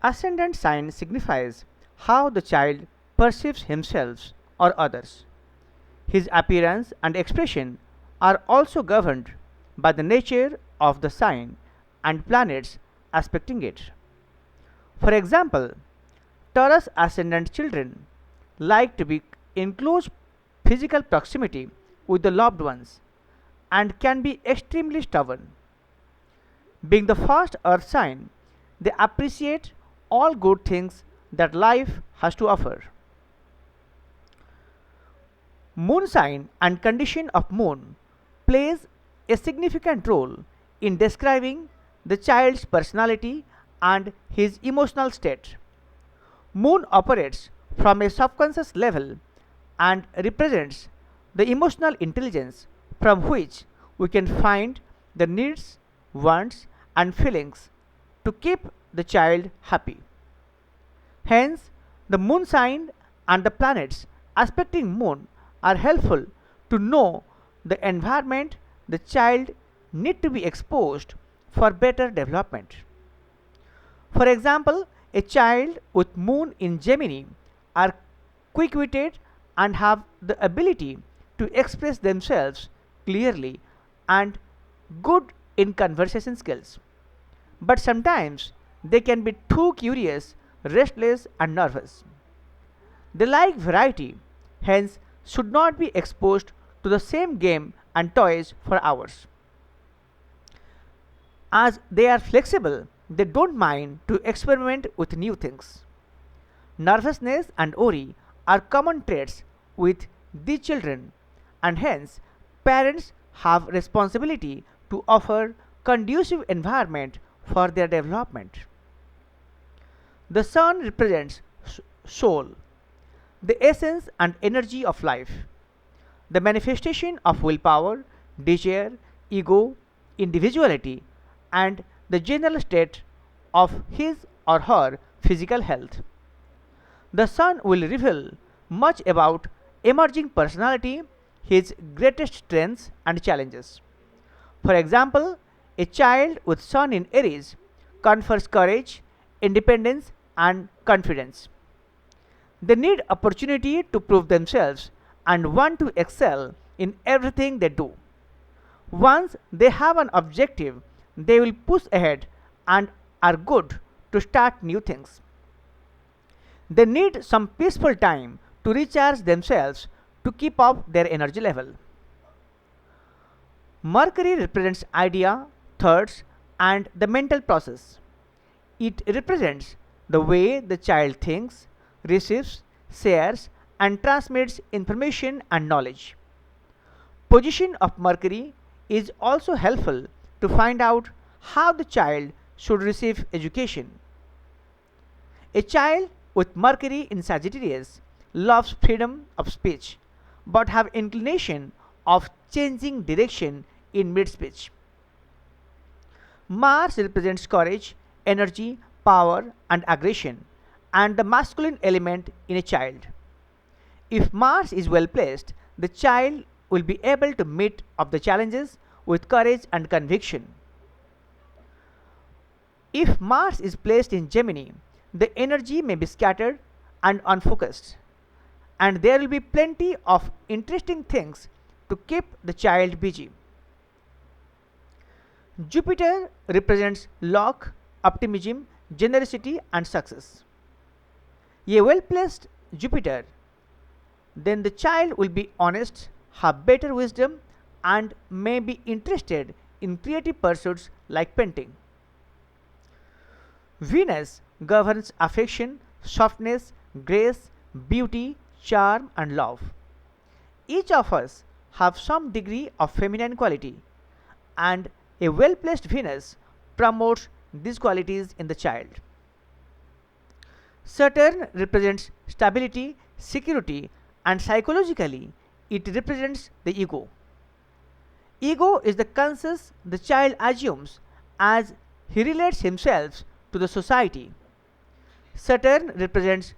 Ascendant sign signifies how the child perceives himself or others. His appearance and expression are also governed by the nature of the sign and planets aspecting it. For example, Taurus ascendant children like to be in close physical proximity with the loved ones and can be extremely stubborn. Being the first earth sign, they appreciate all good things that life has to offer. Moon sign and condition of moon plays a significant role in describing the child's personality and his emotional state. Moon operates from a subconscious level and represents the emotional intelligence from which we can find the needs, wants, and feelings to keep the child happy. Hence, the moon sign and the planets aspecting moon are helpful to know the environment the child need to be exposed for better development. For example, a child with moon in Gemini are quick-witted and have the ability to express themselves clearly and good in conversation skills. But sometimes they can be too curious, restless, and nervous. They like variety, hence should not be exposed to the same game and toys for hours. As they are flexible, they don't mind to experiment with new things. Nervousness and worry are common traits with these children, and hence parents have responsibility to offer conducive environment for their development. The sun represents soul, the essence and energy of life, the manifestation of willpower, desire, ego, individuality, and the general state of his or her physical health. The sun will reveal much about emerging personality, his greatest strengths and challenges. For example, a child with sun in Aries confers courage, independence, and confidence. They need opportunity to prove themselves and want to excel in everything they do. Once they have an objective, they will push ahead and are good to start new things. They need some peaceful time to recharge themselves to keep up their energy level. Mercury represents idea, thoughts, and the mental process. It represents the way the child thinks, receives, shares, and transmits information and knowledge. Position of Mercury is also helpful to find out how the child should receive education. A child with Mercury in Sagittarius loves freedom of speech but have inclination of changing direction in mid-speech. Mars represents courage, energy, power, and aggression, and the masculine element in a child. If Mars is well placed, the child will be able to meet up the challenges with courage and conviction. If Mars is placed in Gemini, the energy may be scattered and unfocused, and there will be plenty of interesting things to keep the child busy. Jupiter represents luck, optimism, generosity, and success. A well placed Jupiter, then the child will be honest, have better wisdom, and may be interested in creative pursuits like painting. Venus governs affection, softness, grace, beauty, charm, and love. Each of us have some degree of feminine quality, and a well placed Venus promotes these qualities in the child. Saturn represents stability, security, and psychologically, it represents the ego. Ego is the conscious the child assumes as he relates himself to the society. Saturn represents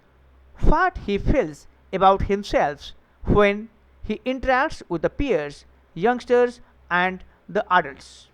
what he feels about himself when he interacts with the peers, youngsters, and the adults.